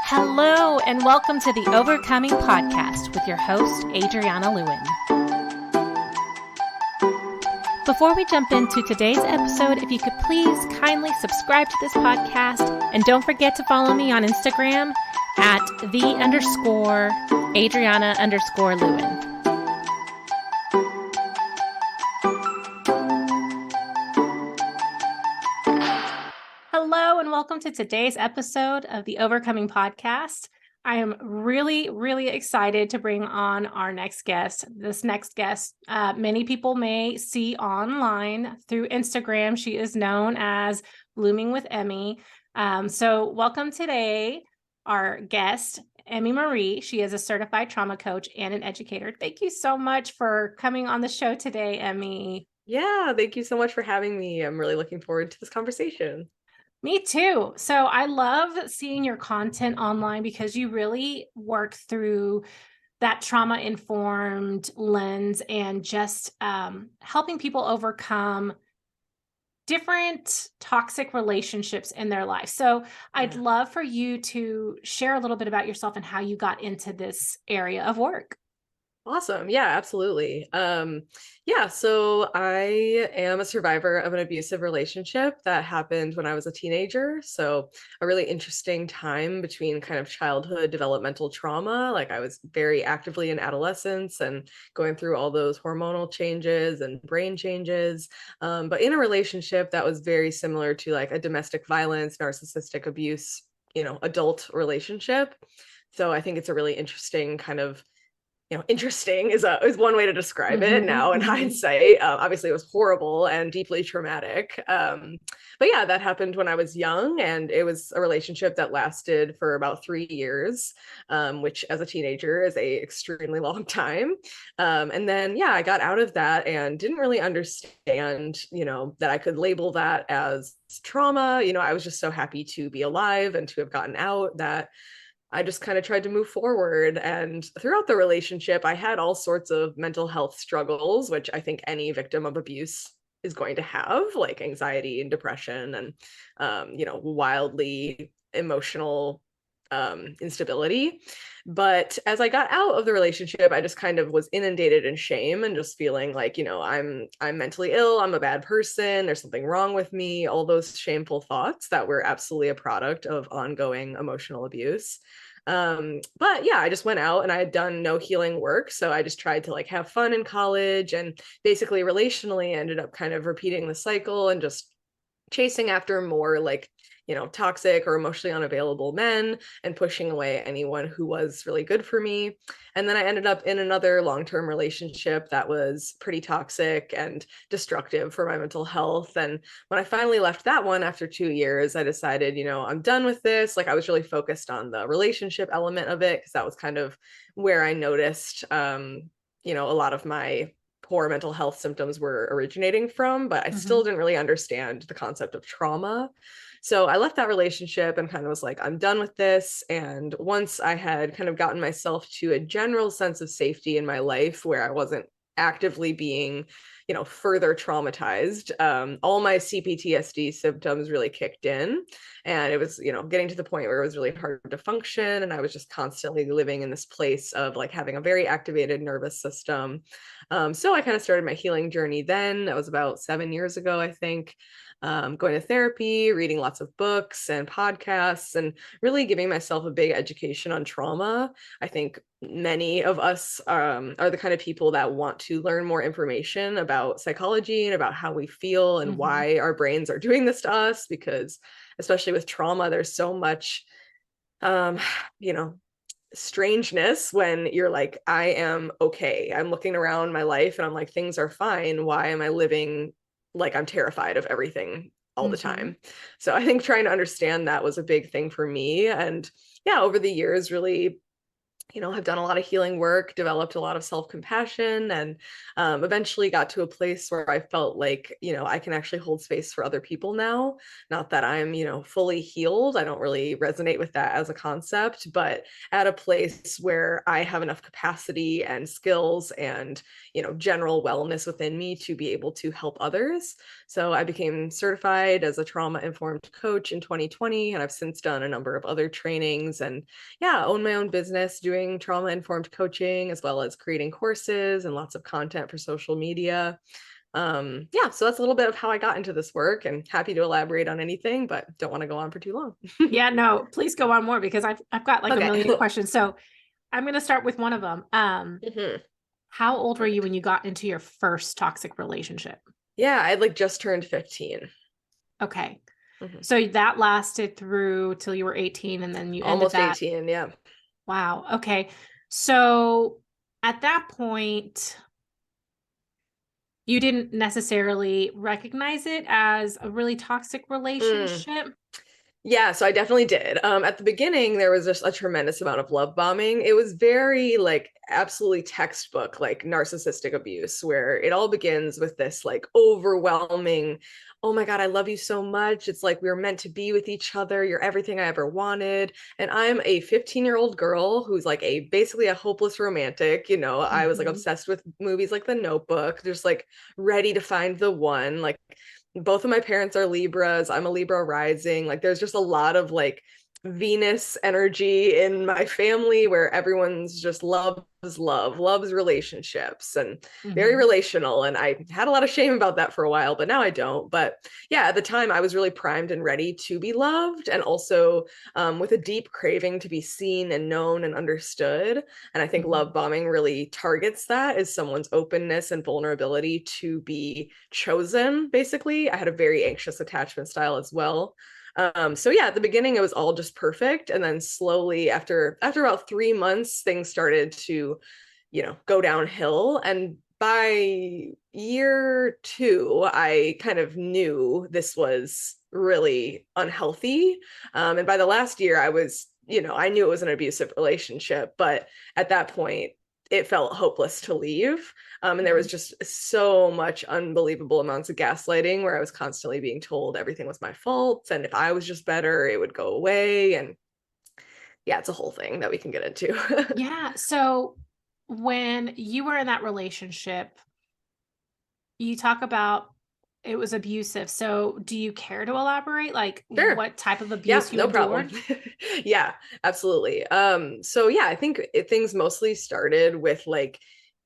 Hello, and welcome to the Overcoming Podcast with your host, Adriana Lewin. Before we jump into today's episode, if you could please kindly subscribe to this podcast, and don't forget to follow me on Instagram at _Adriana_Lewin. Hello, and welcome to today's episode of the Overcoming Podcast. I am really excited to bring on our next guest. This next guest, many people may see online through Instagram. She is known as Blooming with Emmy. So welcome today, our guest, Emmy Marie. She is a certified trauma coach and an educator. Thank you so much for coming on the show today, Emmy. Yeah, thank you so much for having me. I'm really looking forward to this conversation. Me too. So I love seeing your content online because you really work through that trauma-informed lens and just helping people overcome different toxic relationships in their life. So I'd love for you to share a little bit about yourself and how you got into this area of work. Awesome. Yeah, absolutely. So I am a survivor of an abusive relationship that happened when I was a teenager. So a really interesting time between kind of childhood developmental trauma. Like I was very actively in adolescence and going through all those hormonal changes and brain changes. But in a relationship that was very similar to like a domestic violence, narcissistic abuse, adult relationship. So I think it's a really interesting kind of interesting is one way to describe it now in hindsight. Obviously, it was horrible and deeply traumatic. But yeah, that happened when I was young, and it was a relationship that lasted for about 3 years, which as a teenager is a extremely long time. And then, yeah, I got out of that and didn't really understand, that I could label that as trauma. I was just so happy to be alive and to have gotten out that I just kind of tried to move forward. And throughout the relationship, I had all sorts of mental health struggles, which I think any victim of abuse is going to have, like anxiety and depression and, wildly emotional instability. But as I got out of the relationship, I just kind of was inundated in shame and just feeling like, I'm mentally ill, I'm a bad person, there's something wrong with me, all those shameful thoughts that were absolutely a product of ongoing emotional abuse. But yeah, I just went out and I had done no healing work. So I just tried to like have fun in college and basically relationally ended up kind of repeating the cycle and just chasing after more like toxic or emotionally unavailable men and pushing away anyone who was really good for me. And then I ended up in another long-term relationship that was pretty toxic and destructive for my mental health. And when I finally left that one after 2 years, I decided, I'm done with this. Like I was really focused on the relationship element of it because that was kind of where I noticed, a lot of my poor mental health symptoms were originating from, but I still didn't really understand the concept of trauma. So I left that relationship and kind of was like, I'm done with this. And once I had kind of gotten myself to a general sense of safety in my life where I wasn't actively being, further traumatized, all my CPTSD symptoms really kicked in. And it was, getting to the point where it was really hard to function. And I was just constantly living in this place of like having a very activated nervous system. So I kind of started my healing journey then. That was about 7 years ago, I think. Going to therapy, reading lots of books and podcasts, and really giving myself a big education on trauma. I think many of us are the kind of people that want to learn more information about psychology and about how we feel and why our brains are doing this to us, because especially with trauma, there's so much, strangeness when you're like, I am okay. I'm looking around my life and I'm like, things are fine. Why am I living like I'm terrified of everything all the time? So I think trying to understand that was a big thing for me. And yeah, over the years, really have done a lot of healing work, developed a lot of self-compassion, and eventually got to a place where I felt like, I can actually hold space for other people now. Not that I'm, fully healed. I don't really resonate with that as a concept, but at a place where I have enough capacity and skills and, general wellness within me to be able to help others. So I became certified as a trauma-informed coach in 2020, and I've since done a number of other trainings and yeah, own my own business doing trauma informed coaching as well as creating courses and lots of content for social media. Yeah, so that's a little bit of how I got into this work, and happy to elaborate on anything, but don't want to go on for too long. Yeah, no, please go on more because I've got like a Okay. million questions. So I'm going to start with one of them. Mhm. How old were you Perfect. when you got into your first toxic relationship? Yeah, I'd like just turned 15. Okay. Mhm. So that lasted through till you were 18 and then you ended Almost that. 18, yeah. Wow. Okay. So at that point, you didn't necessarily recognize it as a really toxic Mm. relationship. Yeah, so I definitely did. At the beginning, there was just a tremendous amount of love bombing. It was very like absolutely textbook, like narcissistic abuse, where it all begins with this like overwhelming, oh my God, I love you so much. It's like we were meant to be with each other. You're everything I ever wanted. And I'm a 15-year-old girl who's like basically a hopeless romantic. I was like Mhm. obsessed with movies like The Notebook, just like ready to find the one. Like both of my parents are Libras. I'm a Libra rising. Like there's just a lot of like Venus energy in my family where everyone's just loves relationships and very Mhm. relational. And I had a lot of shame about that for a while, but now I don't. But yeah, at the time I was really primed and ready to be loved and also with a deep craving to be seen and known and understood. And I think love Mhm. bombing really targets that is someone's openness and vulnerability to be chosen, basically. I had a very anxious attachment style as well. So yeah, at the beginning it was all just perfect. And then slowly after about 3 months, things started to, go downhill. And by year two, I kind of knew this was really unhealthy. And by the last year, I was, I knew it was an abusive relationship, but at that point, it felt hopeless to leave. And there was Mhm. just so much unbelievable amounts of gaslighting where I was constantly being told everything was my fault. And if I was just better, it would go away. And yeah, it's a whole thing that we can get into. Yeah. So when you were in that relationship, you talk about it was abusive. So do you care to elaborate like Sure. what type of Yeah, abuse you no problem. endured? Yeah, absolutely. So yeah, I think things mostly started with like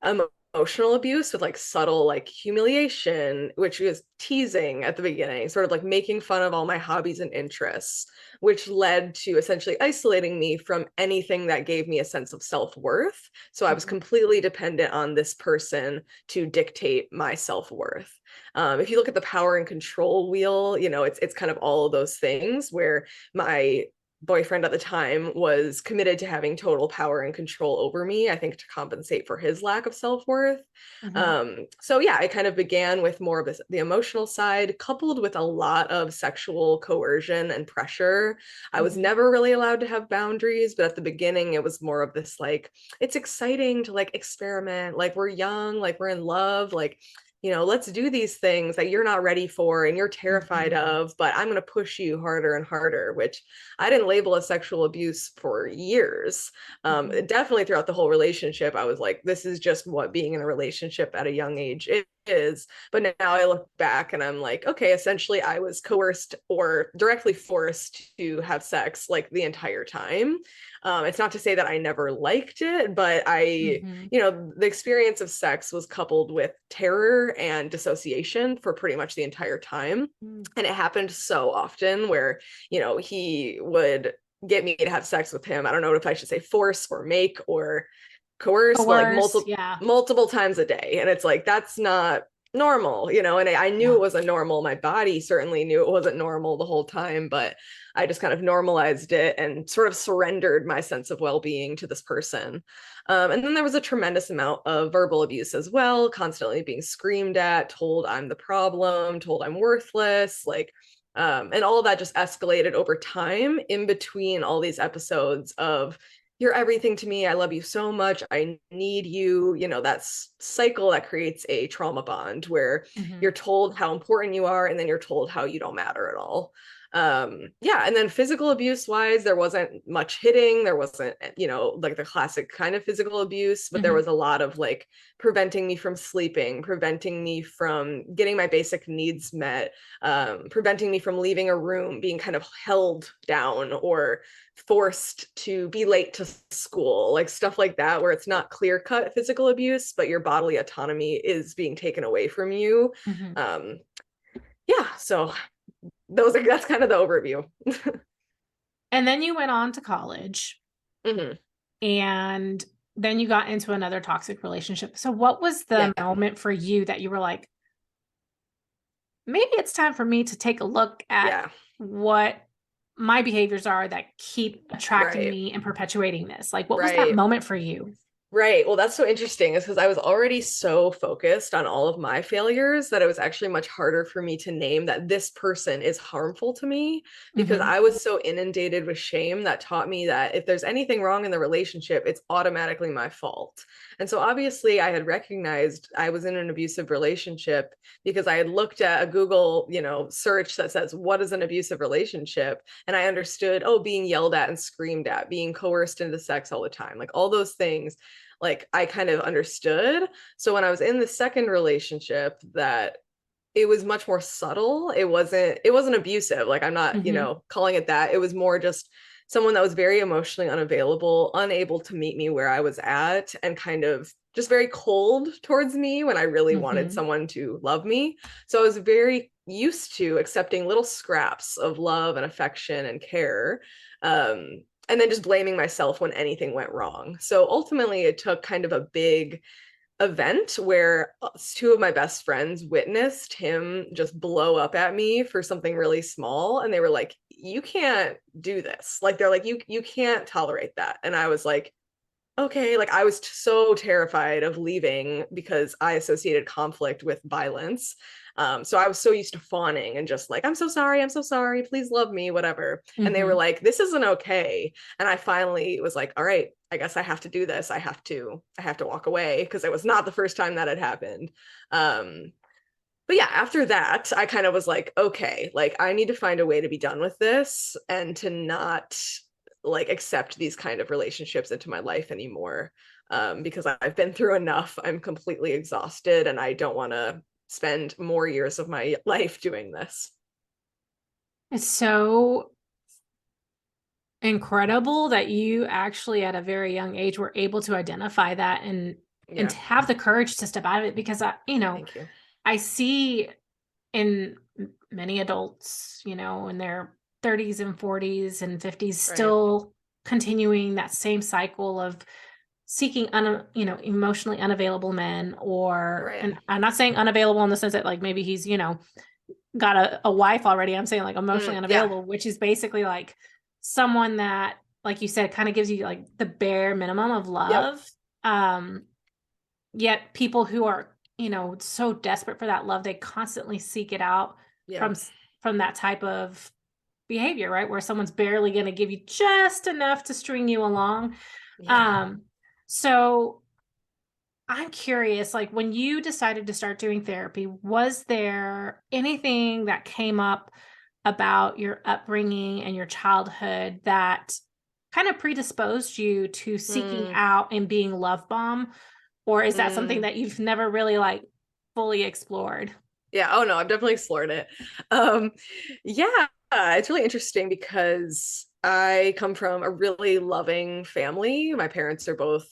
emotional abuse with like subtle like humiliation, which was teasing at the beginning, sort of like making fun of all my hobbies and interests, which led to essentially isolating me from anything that gave me a sense of self-worth. So I was Mhm. completely dependent on this person to dictate my self-worth. If you look at the power and control wheel, it's kind of all of those things where my boyfriend at the time was committed to having total power and control over me, I think to compensate for his lack of self-worth. Mhm. So yeah, it kind of began with more of the emotional side, coupled with a lot of sexual coercion and pressure. I was Mhm. never really allowed to have boundaries, but at the beginning, it was more of this like, it's exciting to like experiment, like we're young, like we're in love, like let's do these things that you're not ready for and you're terrified Mhm. of, but I'm going to push you harder and harder, which I didn't label as sexual abuse for years. Mhm. Definitely throughout the whole relationship, I was like, this is just what being in a relationship at a young age is. But now I look back and I'm like, okay, essentially I was coerced or directly forced to have sex like the entire time. It's not to say that I never liked it, but Mhm. the experience of sex was coupled with terror and dissociation for pretty much the entire time. Mhm. And it happened so often where, he would get me to have sex with him. I don't know if I should say force or make or coerce, but like Coerce, yeah. multiple times a day. And it's like, that's not normal, and I knew it Yeah. wasn't normal. My body certainly knew it wasn't normal the whole time, but I just kind of normalized it and sort of surrendered my sense of well-being to this person. And then there was a tremendous amount of verbal abuse as well, constantly being screamed at, told I'm the problem, told I'm worthless, like and all of that just escalated over time in between all these episodes of you're everything to me. I love you so much. I need you. That cycle that creates a trauma bond where Mm-hmm. you're told how important you are and then you're told how you don't matter at all. Yeah, and then physical abuse wise, there wasn't much hitting. There wasn't, like the classic kind of physical abuse, but there Mm-hmm. was a lot of like preventing me from sleeping, preventing me from getting my basic needs met, preventing me from leaving a room, being kind of held down or forced to be late to school, like stuff like that, where it's not clear cut physical abuse, but your bodily autonomy is being taken away from you. Mm-hmm. Um, yeah, so that's kind of the overview. And then you went on to college, Hmm. and then you got into another toxic relationship. So what was the Yeah, moment for you that you were like, maybe it's time for me to take a look at yeah, what my behaviors are that keep attracting right, me and perpetuating this? Like, what was that right. moment for you? Right. Well, that's so interesting is because I was already so focused on all of my failures that it was actually much harder for me to name that this person is harmful to me because Mm-hmm. I was so inundated with shame that taught me that if there's anything wrong in the relationship, it's automatically my fault. And so obviously I had recognized I was in an abusive relationship because I had looked at a Google, search that says, what is an abusive relationship? And I understood, oh, being yelled at and screamed at, being coerced into sex all the time, like all those things like I kind of understood. So when I was in the second relationship, that it was much more subtle. It wasn't abusive. Like I'm not, Mm-hmm. calling it that. It was more just someone that was very emotionally unavailable, unable to meet me where I was at, and kind of just very cold towards me when I really wanted Mm-hmm. someone to love me. So I was very used to accepting little scraps of love and affection and care. And then just blaming myself when anything went wrong. So ultimately, it took kind of a big event where two of my best friends witnessed him just blow up at me for something really small, and they were like, you can't do this. Like they're like, you can't tolerate that. And I was like, okay. Like I was so terrified of leaving because I associated conflict with violence. So I was so used to fawning and just like, I'm so sorry, please love me, whatever. And they were Mm-hmm. like, this isn't okay. And I finally was like, all right, I guess I have to do this. I have to walk away because it was not the first time that had happened. Um, but yeah, after that, I kind of was like, okay, like I need to find a way to be done with this and to not like accept these kind of relationships into my life anymore. Because I've been through enough. I'm completely exhausted and I don't want to spend more years of my life doing this. It's so incredible that you actually at a very young age were able to identify that and Yeah, to have the courage to step out of it, because thank you. I see in many adults, in their 30s and 40s and 50s Right, still continuing that same cycle of seeking emotionally unavailable men. Or, right. and I'm not saying unavailable in the sense that like maybe he's got a wife already. I'm saying like emotionally Yeah, unavailable, which is basically like someone that, like you said, kind of gives you like the bare minimum of yep, love. Um, Yet people who are, so desperate for that love, they constantly seek it out yeah, from from that type of behavior, right? Where someone's barely going to give you just enough to string you along. yeah. Um, so I'm curious, like when you decided to start doing therapy, was there anything that came up about your upbringing and your childhood that kind of predisposed you to seeking Mm, out and being love bomb? Or is that something mm. that you've never really like fully explored? Yeah. Oh no, I've definitely explored it. Um, yeah, it's really interesting because I come from a really loving family. My parents are both,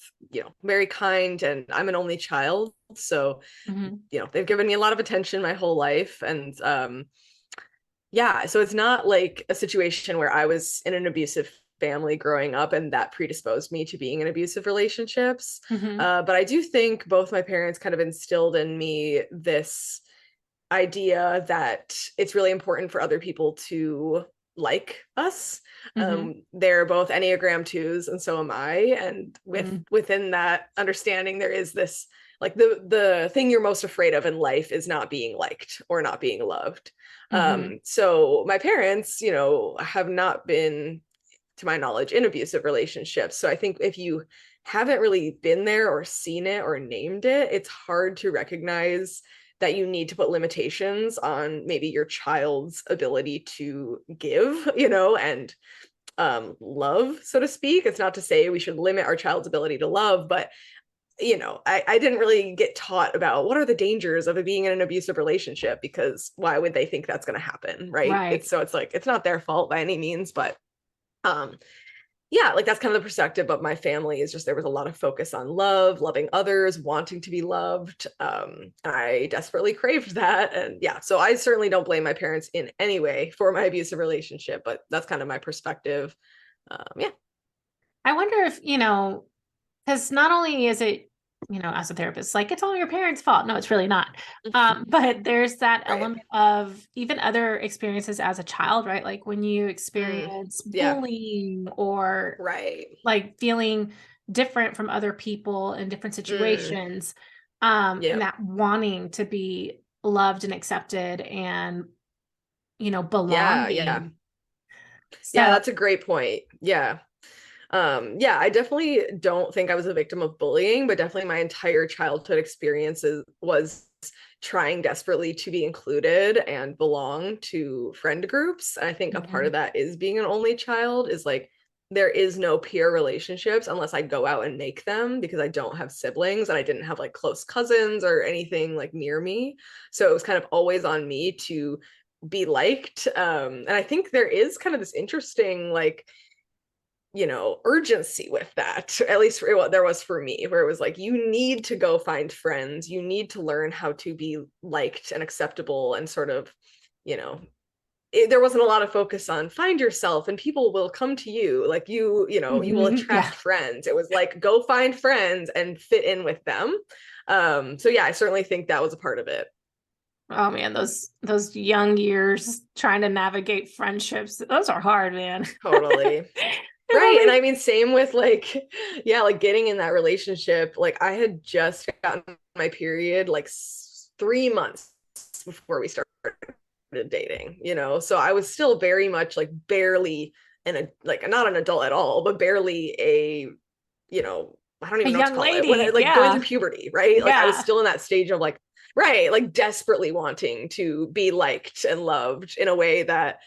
very kind, and I'm an only child. So, Hmm. they've given me a lot of attention my whole life. And yeah, so it's not like a situation where I was in an abusive family growing up and that predisposed me to being in abusive relationships. Hmm. But I do think both my parents kind of instilled in me this idea that it's really important for other people to like us. Hmm. They're both Enneagram twos, and so am I. And within that understanding, there is this like the thing you're most afraid of in life is not being liked or not being loved. Hmm. So my parents, have not been to my knowledge, in abusive relationships. So I think if you haven't really been there or seen it or named it, it's hard to recognize that you need to put limitations on maybe your child's ability to give, and love, so to speak. It's not to say we should limit our child's ability to love, but I didn't really get taught about what are the dangers of being in an abusive relationship, because why would they think that's going to happen, right? Right. It's like it's not their fault by any means, but um yeah, like that's kind of the perspective of my family, is just there was a lot of focus on love, loving others, wanting to be loved. I desperately craved that. And yeah, so I certainly don't blame my parents in any way for my abusive relationship, but that's kind of my perspective. Yeah. I wonder if, because not only is it, as a therapist, like it's all your parents' fault. No, it's really not. But there's that Right. element of even other experiences as a child, right? Like when you experience Yeah. bullying or Right. like feeling different from other people in different Mm. situations, and Yep. that wanting to be loved and accepted and, Yeah. Yeah. belonging. Yeah, So, that's a great point. Yeah. Yeah, I definitely don't think I was a victim of bullying, but definitely my entire childhood experiences was trying desperately to be included and belong to friend groups. And I think a part mhm. of that is being an only child, is like there is no peer relationships unless I go out and make them, because I don't have siblings and I didn't have like close cousins or anything like near me. So it was kind of always on me to be liked. And I think there is kind of this interesting like urgency with that, at least for what there was for me, where it was like, you need to go find friends, you need to learn how to be liked and acceptable, and sort of, you know, there wasn't a lot of focus on find yourself and people will come to you, like you will Yeah. attract friends. It was like, go find friends and fit in with them. So yeah, I certainly think that was a part of it. Oh man, those young years trying to navigate friendships, those are hard, man. Totally. They're Right. And only I mean, same with like, yeah, like getting in that relationship. Like, I had just gotten my period like 3 months before we started dating, So I was still very much like barely like not an adult at all, but barely I don't a even know what to young call it. When I lady. like going Yeah. through puberty, right? Like I was Yeah. still in that stage of like, right, like desperately wanting to be liked and loved in a way that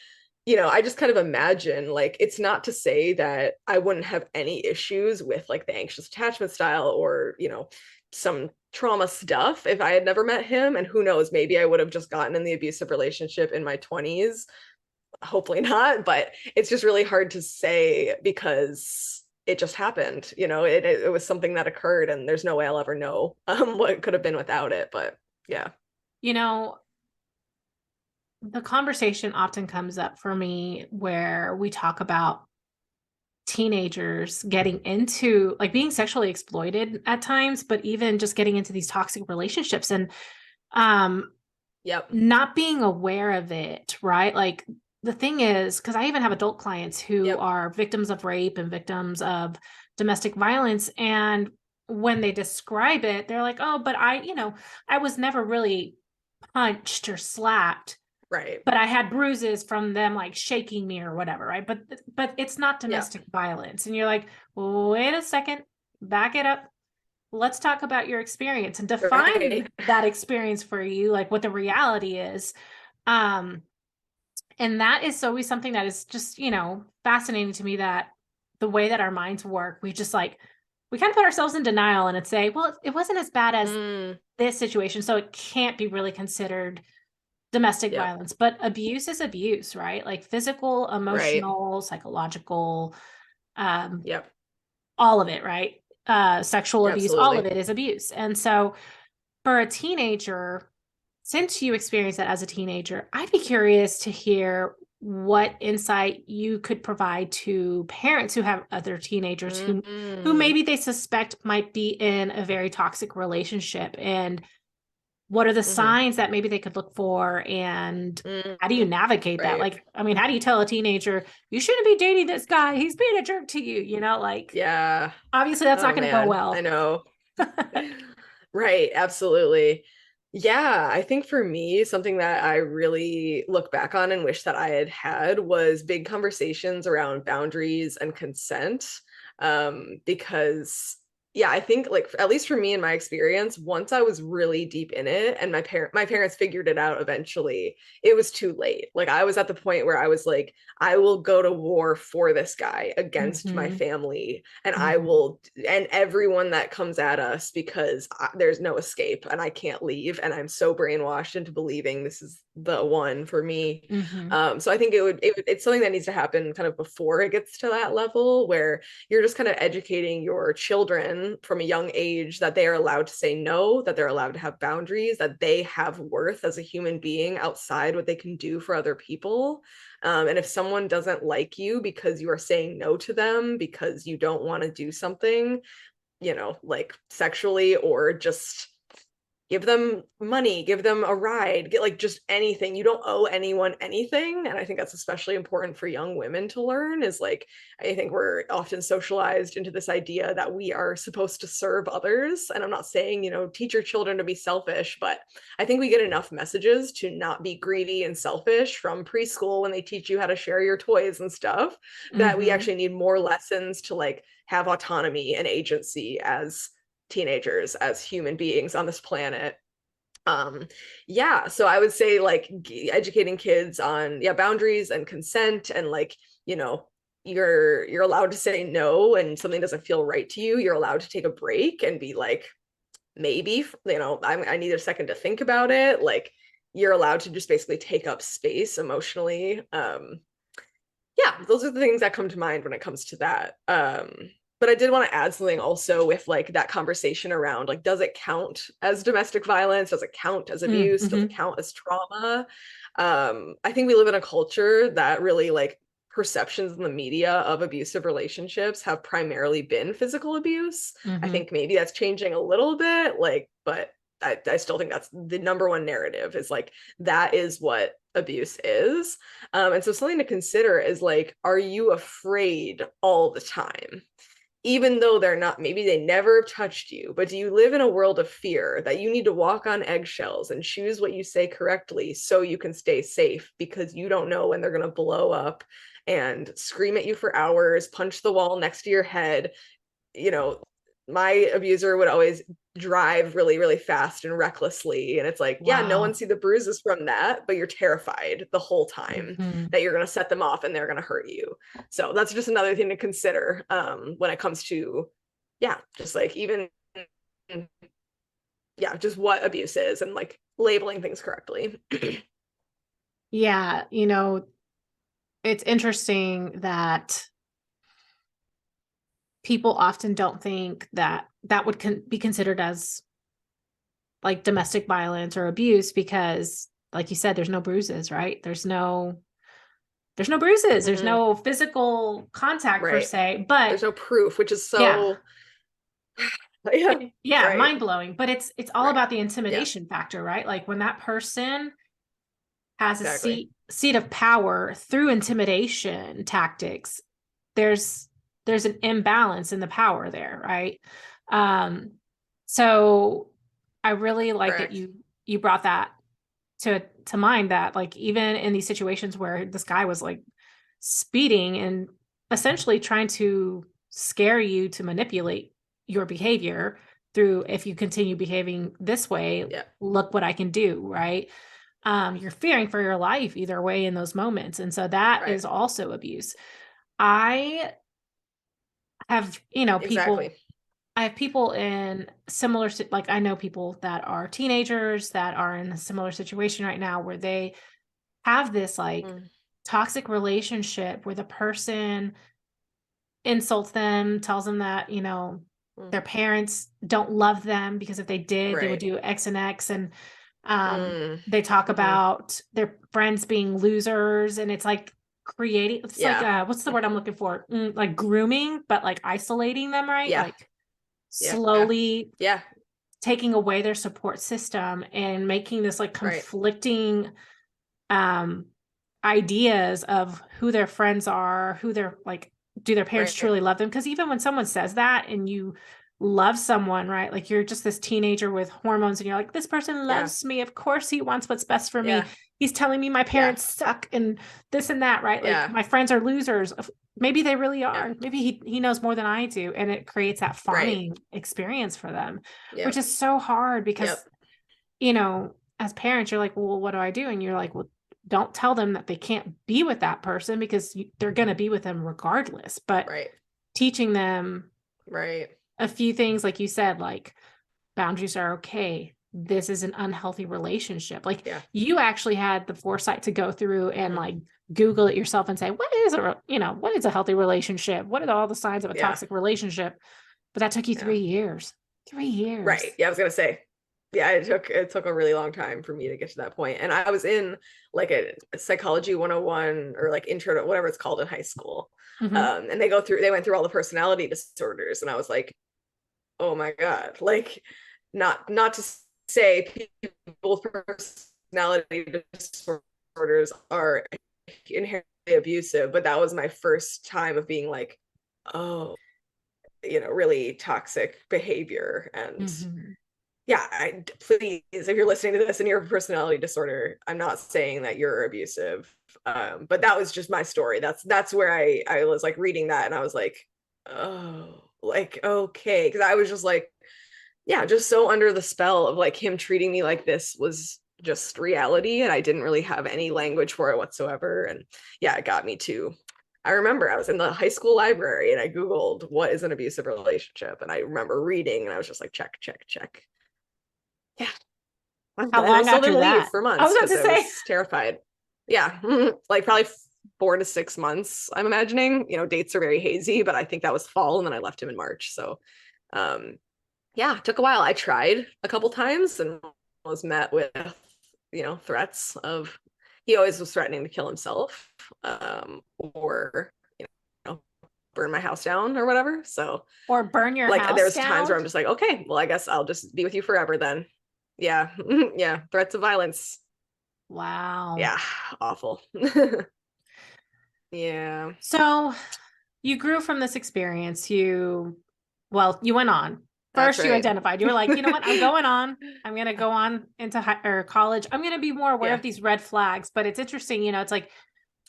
I just kind of imagine, like, it's not to say that I wouldn't have any issues with like the anxious attachment style or, some trauma stuff if I had never met him. And who knows, maybe I would have just gotten in the abusive relationship in my 20s. Hopefully not, but it's just really hard to say because it just happened. It was something that occurred, and there's no way I'll ever know what could have been without it. But yeah. You know, the conversation often comes up for me where we talk about teenagers getting into like being sexually exploited at times, but even just getting into these toxic relationships and um Yep. not being aware of it, right? Like the thing is, because I even have adult clients who Yep. are victims of rape and victims of domestic violence. And when they describe it, they're like, oh, but I was never really punched or slapped, Right. but I had bruises from them like shaking me or whatever, right? But it's not Yep. domestic violence. And you're like, wait a second, back it up. Let's talk about your experience and Right. define that experience for you, like what the reality is. Um, and that is always something that is just, fascinating to me, that the way that our minds work, we just like we kind of put ourselves in denial and say, well, it wasn't as bad as Mm, this situation, so it can't be really considered domestic yep. violence. But abuse is abuse, right? Like physical, Right. emotional, psychological, um, Yep. all of it, right? Sexual abuse, all of Absolutely. it is abuse. And so for a teenager, since you experienced that as a teenager, I'd be curious to hear what insight you could provide to parents who have other teenagers who Mm, maybe they suspect might be in a very toxic relationship, and what are the hmm signs that maybe they could look for, and how do you mm, navigate that? right. Like, I mean, how do you tell a teenager you shouldn't be dating this guy, he's being a jerk to you, like Yeah. obviously that's not Oh going to go man, I well. know. Right, absolutely. Yeah, I think for me, something that I really look back on and wish that I had had was big conversations around boundaries and consent. Because yeah, I think like at least for me in my experience, once I was really deep in it and my parents figured it out eventually, it was too late. Like I was at the point where I was like, I will go to war for this guy against my Mm-hmm. family, and I Mm-hmm. will, and everyone that comes at us, because there's no escape and I can't leave. And I'm so brainwashed into believing this is the one for me. Mm-hmm. So I think it's something that needs to happen kind of before it gets to that level where you're just kind of educating your children from a young age that they are allowed to say no, that they're allowed to have boundaries, that they have worth as a human being outside what they can do for other people. And if someone doesn't like you because you are saying no to them because you don't want to do something, like sexually, or just give them money, give them a ride, get like just anything. You don't owe anyone anything. And I think that's especially important for young women to learn is like, I think we're often socialized into this idea that we are supposed to serve others. And I'm not saying, teach your children to be selfish, but I think we get enough messages to not be greedy and selfish from preschool when they teach you how to share your toys and stuff, that we Mm-hmm. actually need more lessons to like have autonomy and agency as teenagers, as human beings on this planet. Yeah, so I would say like educating kids on boundaries and consent, and like, you know you're allowed to say no, and something doesn't feel right to you, you're allowed to take a break and be like, maybe, I need a second to think about it. Like, you're allowed to just basically take up space emotionally. Yeah, those are the things that come to mind when it comes to that. But I did want to add something also with like that conversation around like, does it count as domestic violence? Does it count as abuse? Does it Mm-hmm. count as trauma? I think we live in a culture that really like perceptions in the media of abusive relationships have primarily been physical abuse. I Mm-hmm. think maybe that's changing a little bit, like, but I still think that's the number one narrative, is like that is what abuse is. And so something to consider is like, are you afraid all the time? Even though they're not, maybe they never touched you, but do you live in a world of fear that you need to walk on eggshells and choose what you say correctly so you can stay safe, because you don't know when they're going to blow up and scream at you for hours, punch the wall next to your head? you know, my abuser would always drive really, really fast and recklessly. And it's like, yeah, no one Wow. see the bruises from that, but you're terrified the whole time Mm-hmm. that you're going to set them off and they're going to hurt you. So that's just another thing to consider when it comes to, yeah, just like even, yeah, just what abuse is and like labeling things correctly. Yeah, it's interesting that people often don't think that that would be considered as like domestic violence or abuse because, like you said, there's no bruises, right? There's no bruises, there's Mm-hmm. no physical contact per Right. se, but There's no proof, which is yeah. so, yeah, Yeah, right. mind blowing, but it's all Right. about the Yeah, intimidation factor, right? Like when that person has a exactly. seat of power through intimidation tactics, there's there's an imbalance in the power there, right? Um, so I really like that Correct. you brought that to mind, that like even in these situations where this guy was like speeding and essentially trying to scare you to manipulate your behavior through, if you continue behaving this way, Yeah. look what I can do, right? You're fearing for your life either way in those moments, and so that Right. is also abuse. I have, Exactly. people, I have people in similar, like I know people that are teenagers that are in a similar situation right now where they have this like Mm, toxic relationship where the person insults them, tells them that, mm, their parents don't love them because if they did, they would right. do X and X. And Mm, they talk hmm. about their friends being losers. And it's like creating, it's like, Yeah. what's the word I'm looking for? Like grooming, but like isolating them, right? Yeah. Like Yeah. slowly Yeah. taking away their support system and making this like Right. conflicting um ideas of who their friends are, who they're like, do their parents Right. truly love them? Because even when someone says that and you love someone, right? Like you're just this teenager with hormones and you're like, this person Yeah. loves me. Of course he wants what's best for me. Yeah. He's telling me my Yeah. parents suck and this and that, right? Like Yeah. my friends are losers. Maybe they really Yep. are. Maybe he knows more than I do. And it creates that Right. fawning experience for them, which Yep. is so hard because, Yep. as parents, you're like, well, what do I do? And you're like, well, don't tell them that they can't be with that person because they're going to be with them regardless. But Right. teaching them Right. a few things, like you said, like boundaries are okay. This is an unhealthy relationship. Like Yeah. you actually had the foresight to go through and Mhm. like Google it yourself and say, what is a healthy relationship? What are all the signs of a Yeah. toxic relationship? But that took you Yeah. 3 years. 3 years. Right. Yeah, I was gonna say. Yeah, it took a really long time for me to get to that point. And I was in like a psychology 101 or like intro to whatever it's called in high school. Mm-hmm. And they went through all the personality disorders, and I was like, oh my God, like not to say people's personality disorders are inherently abusive, but that was my first time of being like, oh, really toxic behavior. And Mm-hmm. yeah, please, if you're listening to this and you have a personality disorder, I'm not saying that you're abusive. But that was just my story. That's where I was like reading that and I was like, oh, like okay, because I was just like, yeah, just so under the spell of like him treating me like this was just reality, and I didn't really have any language for it whatsoever. And yeah, it got me to. I remember I was in the high school library and I Googled what is an abusive relationship, and I remember reading and I was just like, check, check, check. Yeah. And How I long still after didn't leave that? for I was months about because to I say, was terrified. Yeah. Like probably 4 to 6 months, I'm imagining. Dates are very hazy, but I think that was fall and then I left him in March. So um yeah, it took a while. I tried a couple times and was met with, threats of he always was threatening to kill himself, or, burn my house down or whatever. So or burn your like house there's times down. where I'm just like, okay, well, I guess I'll just be with you forever then. Yeah. Yeah. Threats of violence. Wow. Yeah. Awful. Yeah. So you grew from this experience. You went on. That's First, you right. identified. You were like, you know what? I'm going on. I'm going to go on into or college. I'm going to be more aware Yeah. of these red flags. But it's interesting, it's like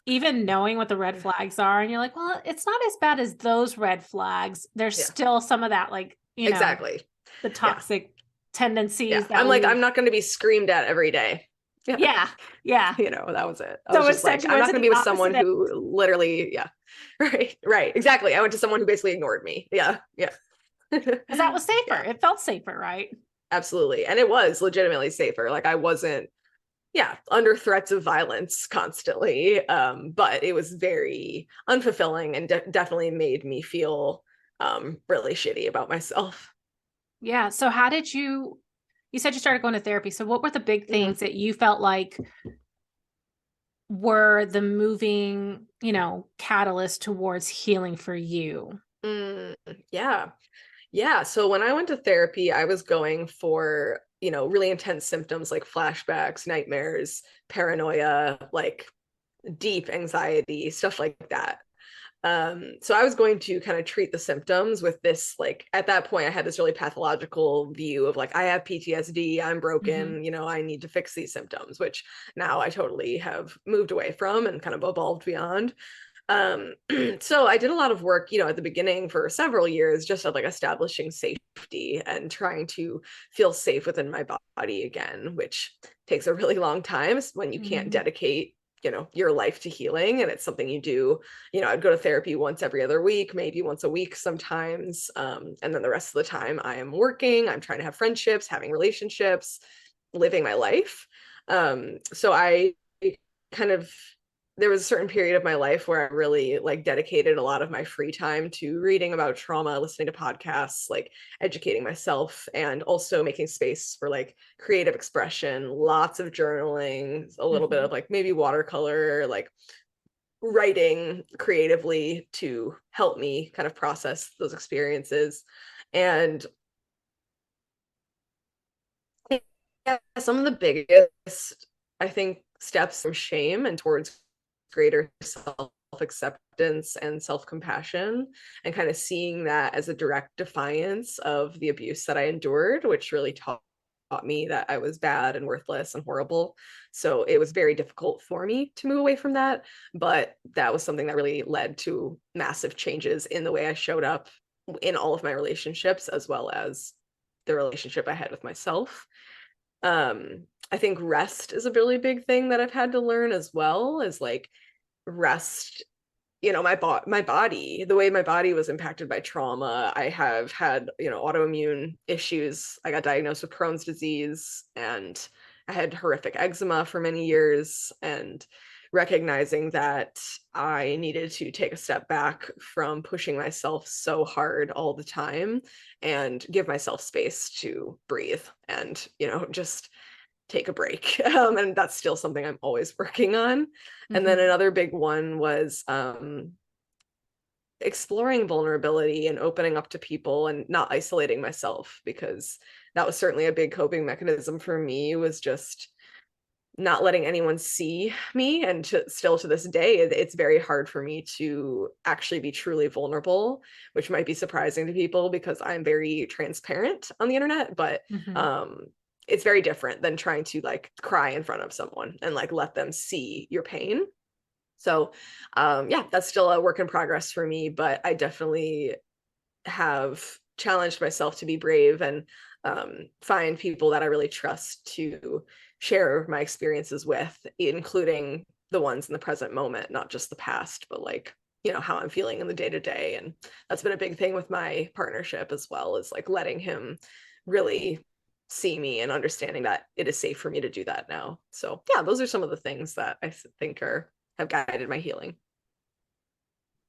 even knowing what the red flags are, and you're like, well, it's not as bad as those red flags. There's Yeah. still some of that, like, Exactly. the Yeah. toxic tendencies Yeah. that I'm like, I'm we, not going to be screamed at every day. Yeah. yeah, yeah. That was it. I was So just instead, like, you I'm went not to going to the be with someone opposite end. who literally, yeah. Right. Right. Exactly. I went to someone who basically ignored me. Yeah. Yeah. Because that was safer. Yeah. It felt safer, right? Absolutely. And it was legitimately safer. Like I wasn't, yeah, under threats of violence constantly. But it was very unfulfilling and definitely made me feel really shitty about myself. Yeah. So how did you said you started going to therapy. So what were the big Mhm. things that you felt like were the moving, catalyst towards healing for you? Mm, yeah. Yeah. So when I went to therapy, I was going for, really intense symptoms like flashbacks, nightmares, paranoia, like deep anxiety, stuff like that. So I was going to kind of treat the symptoms with this, like at that point, I had this really pathological view of like, I have PTSD, I'm Mm-hmm. broken, I need to fix these symptoms, which now I totally have moved away from and kind of evolved beyond. um so I did a lot of work, at the beginning for several years, just of like establishing safety and trying to feel safe within my body again, which takes a really long time when you can't Mm-hmm. dedicate your life to healing, and it's something you do. I'd go to therapy once every other week, maybe once a week sometimes, and then the rest of the time I am working, I'm trying to have friendships, having relationships, living my life. So I kind of there was a certain period of my life where I really like dedicated a lot of my free time to reading about trauma, listening to podcasts, like educating myself, and also making space for like creative expression, lots of journaling, a little bit Mm-hmm. of like maybe watercolor, like writing creatively to help me kind of process those experiences. And yeah, some of the biggest, I think, steps from shame and towards greater self self-acceptance and self-compassion, and kind of seeing that as a direct defiance of the abuse that I endured, which really taught me that I was bad and worthless and horrible. So it was very difficult for me to move away from that, but that was something that really led to massive changes in the way I showed up in all of my relationships, as well as the relationship I had with myself. I think rest is a really big thing that I've had to learn as well, is like rest. My body, the way my body was impacted by trauma. I have had, autoimmune issues. I got diagnosed with Crohn's disease, and I had horrific eczema for many years, and recognizing that I needed to take a step back from pushing myself so hard all the time and give myself space to breathe and, just take a break. And that's still something I'm always working on. And then another big one was exploring vulnerability and opening up to people and not isolating myself, because that was certainly a big coping mechanism for me, was just not letting anyone see me. And still to this day, it's very hard for me to actually be truly vulnerable, which might be surprising to people because I'm very transparent on the internet, but it's very different than trying to like cry in front of someone and like let them see your pain. So yeah, that's still a work in progress for me, but I definitely have challenged myself to be brave and find people that I really trust to share my experiences with, including the ones in the present moment, not just the past, but like, how I'm feeling in the day to day. And that's been a big thing with my partnership as well, is like letting him really see me and understanding that it is safe for me to do that now. So yeah, those are some of the things that I think have guided my healing.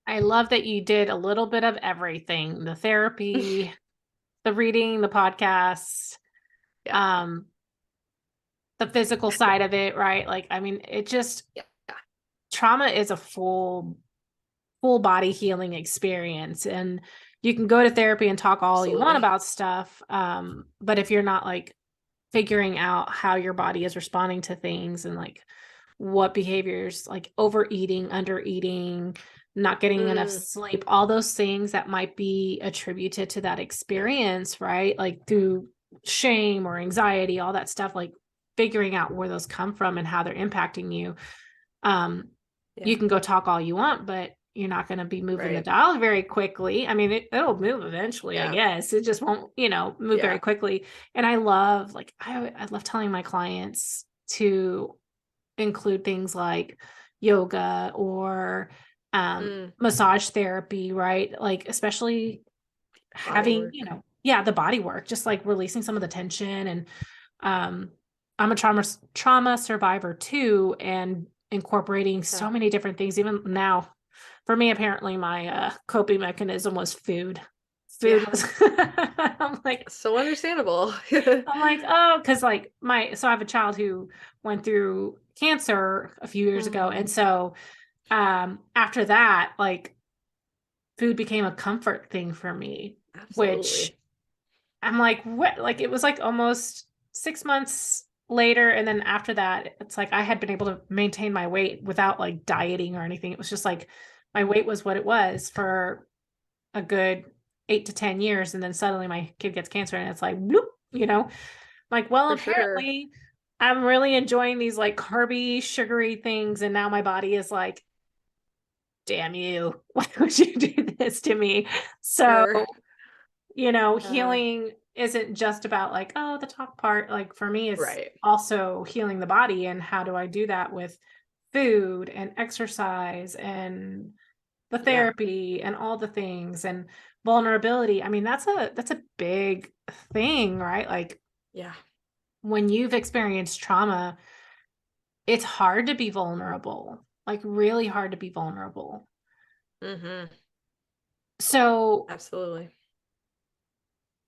I love that you did a little bit of everything, the therapy, the reading, the podcasts, Yeah. the physical side of it, right? Like, I mean, it just, Yeah. trauma is a full body healing experience. And you can go to therapy and talk all you want Absolutely. about stuff. But if you're not like figuring out how your body is responding to things and like what behaviors, like overeating, undereating, not getting enough sleep, all those things that might be attributed to that experience, right? Like through shame or anxiety, all that stuff, like figuring out where those come from and how they're impacting you. You can go talk all you want, but you're not going to be moving the Right. dial very quickly. I mean, it'll move eventually, I Yeah. guess. It just won't, move very Yeah. quickly. And I love, like, I love telling my clients to include things like yoga or massage therapy, right? Like, especially Body having, work. the body work, just like releasing some of the tension. And I'm a trauma survivor too, and incorporating Yeah. so many different things. Even now, for me, apparently my coping mechanism was food. Food Yeah. was I'm like, So understandable. oh, because like so I have a child who went through cancer a few years ago. And so after that, like food became a comfort thing for me, which Absolutely. I'm like, what? Like it was like almost 6 months later. And then after that, it's like I had been able to maintain my weight without like dieting or anything. It was just like my weight was what it was for a good 8 to 10 years. And then suddenly my kid gets cancer and it's like, bloop, like, well, For sure. apparently I'm really enjoying these like carby, sugary things. And now my body is like, damn you, why would you do this to me? So, Sure. healing isn't just about like, oh, the top part. Like for me, it's Right. also healing the body. And how do I do that with food and exercise and the Yeah. therapy and all the things and vulnerability? I mean, that's a big thing, right? Like Yeah. when you've experienced trauma, it's hard to be vulnerable, like really hard to be vulnerable. So, Absolutely.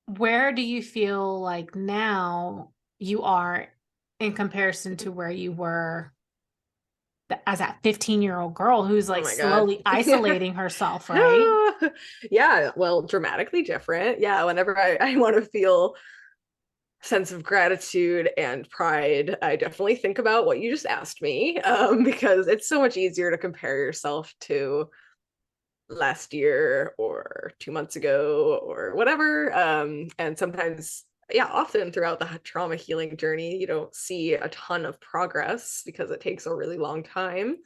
where do you feel like now you are in comparison to where you were as that 15-year-old girl who's Oh like my God. slowly isolating herself, right? Yeah. Well, dramatically different. Yeah. Whenever I want to feel sense of gratitude and pride, I definitely think about what you just asked me, because it's so much easier to compare yourself to last year or 2 months ago or whatever. And sometimes, yeah, often throughout the trauma healing journey, you don't see a ton of progress because it takes a really long time.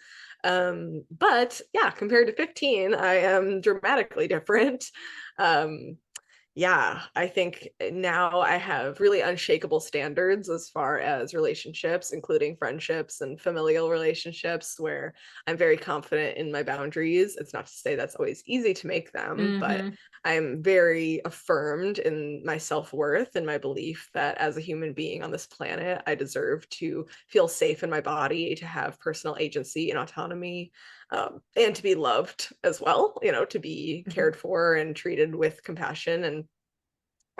But yeah, compared to 15, I am dramatically different. Um, yeah, I think now I have really unshakable standards as far as relationships, including friendships and familial relationships, where I'm very confident in my boundaries. It's not to say that's always easy to make them, but Mm-hmm. I'm very affirmed in my self-worth and my belief that as a human being on this planet, I deserve to feel safe in my body, to have personal agency and autonomy, and to be loved as well, to be Mm-hmm. cared for and treated with compassion and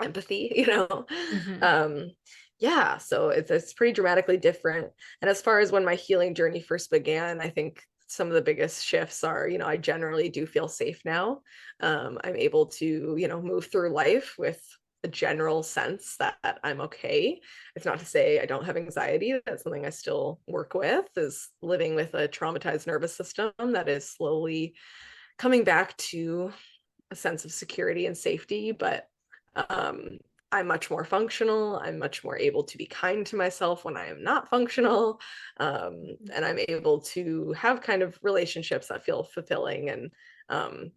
empathy, Mm-hmm. um yeah, so it's pretty dramatically different. And as far as when my healing journey first began, I think some of the biggest shifts are, I generally do feel safe now. I'm able to, move through life with a general sense that I'm okay. It's not to say I don't have anxiety. That's something I still work with, is living with a traumatized nervous system that is slowly coming back to a sense of security and safety. But um, I'm much more functional. I'm much more able to be kind to myself when I am not functional. And I'm able to have kind of relationships that feel fulfilling, and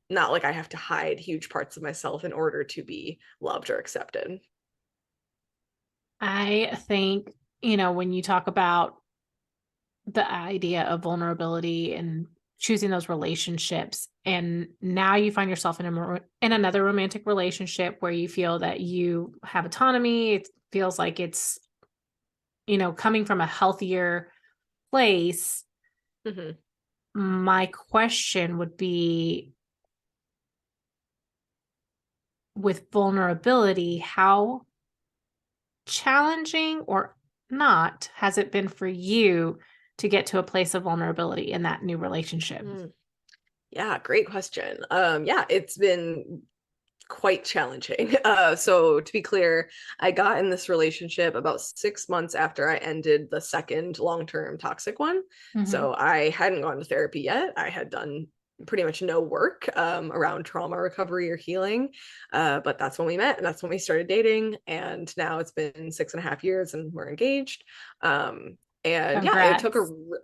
not like I have to hide huge parts of myself in order to be loved or accepted. I think, when you talk about the idea of vulnerability and choosing those relationships, and now you find yourself in another romantic relationship where you feel that you have autonomy, it feels like it's, coming from a healthier place. Mm-hmm. My question would be, with vulnerability, how challenging or not has it been for you to get to a place of vulnerability in that new relationship? Mm. Yeah, great question. Yeah, it's been quite challenging. So to be clear, I got in this relationship about 6 months after I ended the second long-term toxic one. Mhm. So I hadn't gone to therapy yet. I had done pretty much no work around trauma recovery or healing. But that's when we met, and that's when we started dating. And now it's been 6.5 years and we're engaged. And yeah, Congrats.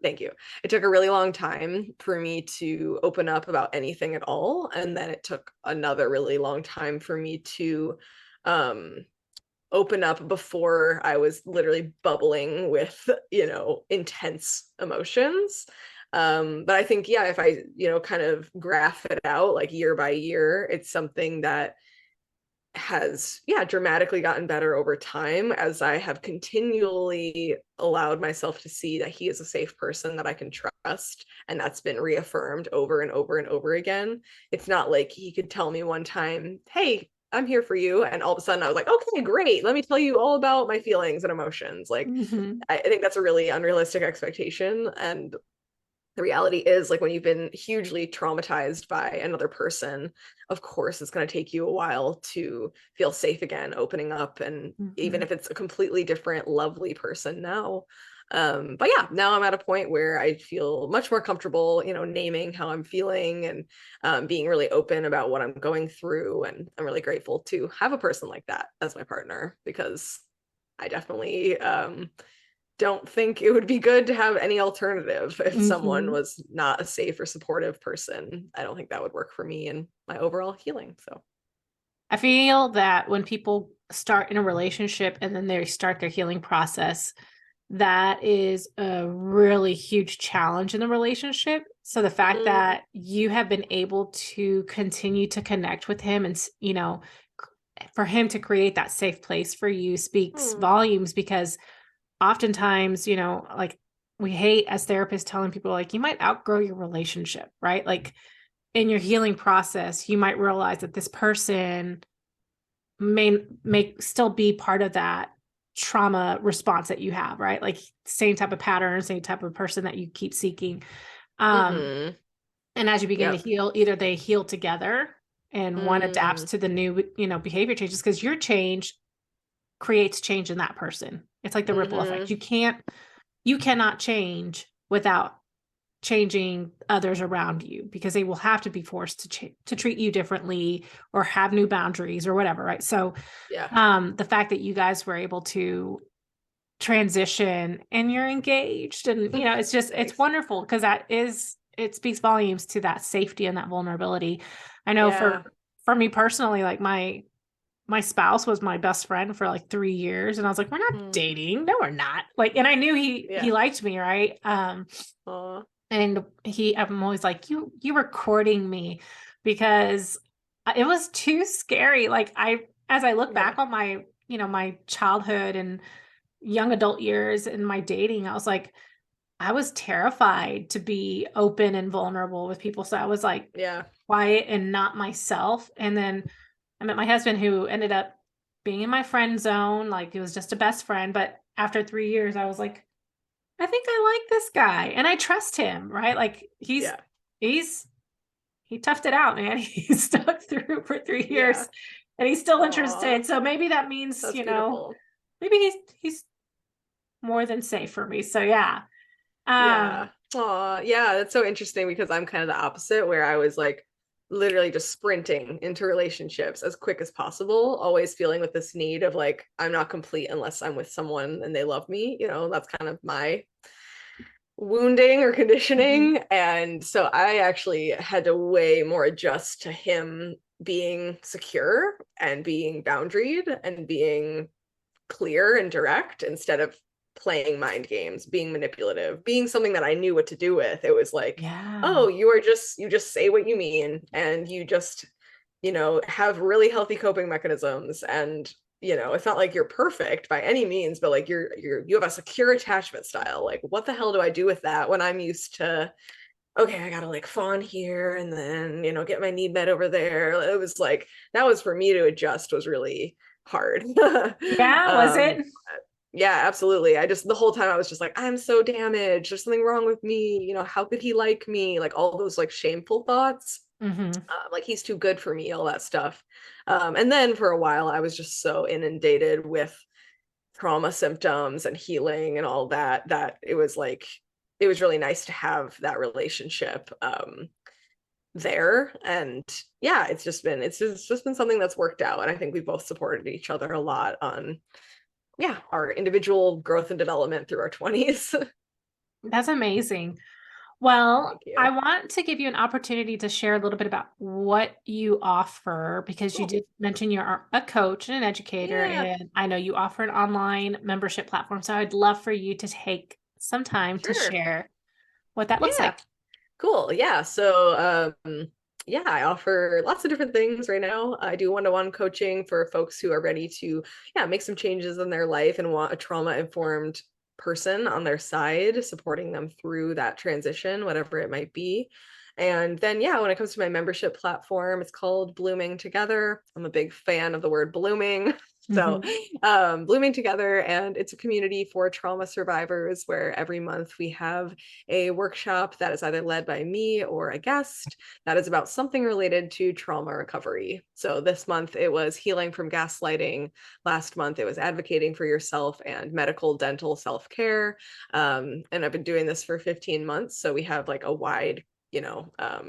thank you. It took a really long time for me to open up about anything at all. And then it took another really long time for me to um, open up before I was literally bubbling with, intense emotions. But I think, yeah, if I, kind of graph it out like year by year, it's something that has, yeah, dramatically gotten better over time as I have continually allowed myself to see that he is a safe person that I can trust, and that's been reaffirmed over and over and over again. It's not like he could tell me one time, hey, I'm here for you, and all of a sudden I was like, okay, great, let me tell you all about my feelings and emotions. Like, Mhm. I think that's a really unrealistic expectation. And the reality is, like, when you've been hugely traumatized by another person, of course it's going to take you a while to feel safe again opening up, and even Mhm. if it's a completely different lovely person now. But yeah, now I'm at a point where I feel much more comfortable, naming how I'm feeling, and being really open about what I'm going through. And I'm really grateful to have a person like that as my partner, because I definitely don't think it would be good to have any alternative if someone Mhm. was not a safe or supportive person. I don't think that would work for me and my overall healing. So, I feel that when people start in a relationship and then they start their healing process, that is a really huge challenge in the relationship. So the fact mm, that you have been able to continue to connect with him and, for him to create that safe place for you speaks mm, volumes, because oftentimes, like, we hate as therapists telling people, like, you might outgrow your relationship, right? Like, in your healing process, you might realize that this person may still be part of that trauma response that you have, right? Like, same type of pattern, same type of person that you keep seeking. Um, mm-hmm. and as you begin to Yep. heal, either they heal together and one adapts Mm, to the new, behavior changes, because your change creates change in that person. It's like the ripple effect. Mm-hmm. You cannot change without changing others around you, because they will have to be forced to treat you differently or have new boundaries or whatever, right? So Yeah. the fact that you guys were able to transition and you're engaged, and it's Thanks. wonderful, because it speaks volumes to that safety and that vulnerability. I know Yeah. for me personally, like my spouse was my best friend for like 3 years, and I was like, we're not Mm. dating. No, we're not. Like, and I knew he Yeah. liked me, right? Aw. And I'm always like, you were courting me, because it was too scary. Like, as I look Yeah. back on my, my childhood and young adult years and my dating, I was like, I was terrified to be open and vulnerable with people. So I was like Yeah. quiet and not myself. And then I met my husband, who ended up being in my friend zone. Like, it was just a best friend. But after 3 years, I was like, I think I like this guy and I trust him, right? Like, Yeah. he's he toughed it out, man. He stuck through for 3 years Yeah. and he's still Aw. interested. So maybe that means, That's beautiful. maybe he's more than safe for me. So yeah. Yeah. Um, Aw. Yeah, that's so interesting because I'm kind of the opposite, where I was like literally just sprinting into relationships as quick as possible, always feeling with this need of like, I'm not complete unless I'm with someone and they love me. That's kind of my wounding or mhm. conditioning. And so I actually had to way more adjust to him being secure and being boundaried and being clear and direct instead of playing mind games, being manipulative, being something that I knew what to do with. It was like, Yeah. oh, you just say what you mean, and you just, have really healthy coping mechanisms. And it's not like you're perfect by any means, but like you have a secure attachment style. Like, what the hell do I do with that when I'm used to, okay, I gotta like fawn here and then, get my need met over there. It was like, that was for me to adjust was really hard. Yeah, was um, it? yeah, absolutely. The whole time I was just like, I'm so damaged. There's something wrong with me. How could he like me? Like all those like shameful thoughts. Hmm. Like he's too good for me, all that stuff. And then for a while, I was just so inundated with trauma symptoms and healing and all that, that it was like, it was really nice to have that relationship there. And yeah, it's just been something that's worked out. And I think we both supported each other a lot on, yeah, our individual growth and development through our 20s. That's amazing. Well, Thank you. I want to give you an opportunity to share a little bit about what you offer, because you Cool. did mention you're a coach and an educator, Yeah, and I know you offer an online membership platform. So I'd love for you to take some time to sure. share what that looks Yeah, like. cool. Yeah. So, yeah, I offer lots of different things right now. I do one-to-one coaching for folks who are ready to, yeah, make some changes in their life and want a trauma-informed person on their side, supporting them through that transition, whatever it might be. And then, yeah, when it comes to my membership platform, it's called Blooming Together. I'm a big fan of the word blooming. So, Mhm. Blooming Together, and it's a community for trauma survivors where every month we have a workshop that is either led by me or a guest that is about something related to trauma recovery. So this month it was healing from gaslighting. Last month it was advocating for yourself and medical dental self-care. And I've been doing this for 15 months. So we have like a wide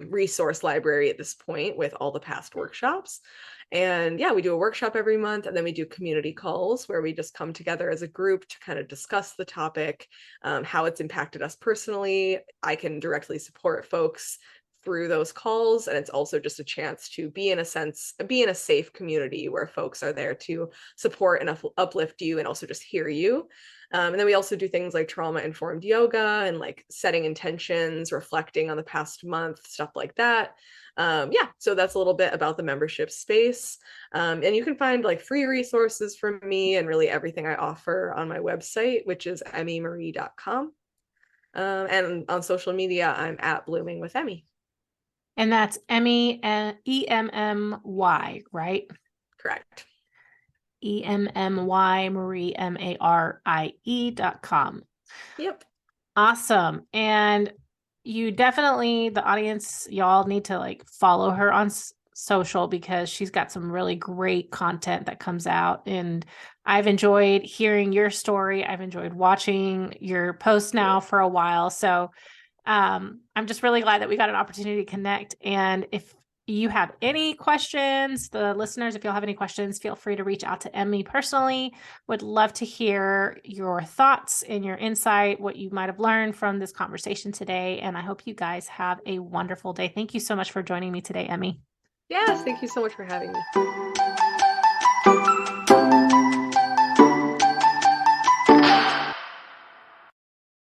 resource library at this point with all the past workshops. And yeah, we do a workshop every month, and then we do community calls where we just come together as a group to kind of discuss the topic, how it's impacted us personally. I can directly support folks through those calls, and it's also just a chance to be in a safe community where folks are there to support and uplift you and also just hear you. And then we also do things like trauma informed yoga and like setting intentions, reflecting on the past month, stuff like that. Yeah, so that's a little bit about the membership space. And you can find like free resources from me and really everything I offer on my website, which is emmymarie.com. And on social media, I'm at Blooming with Emmy. And that's Emmy, Emmy, right? Correct. Emmy Marie, Marie.com. Yep. Awesome. And you definitely, the audience, y'all need to like follow her on social because she's got some really great content that comes out. And I've enjoyed hearing your story. I've enjoyed watching your posts now for a while. So I'm just really glad that we got an opportunity to connect. And if you have any questions, the listeners, if you'll have any questions, feel free to reach out to Emmy personally. Would love to hear your thoughts and your insight, what you might have learned from this conversation today. And I hope you guys have a wonderful day. Thank you so much for joining me today, Emmy. Yes, thank you so much for having me.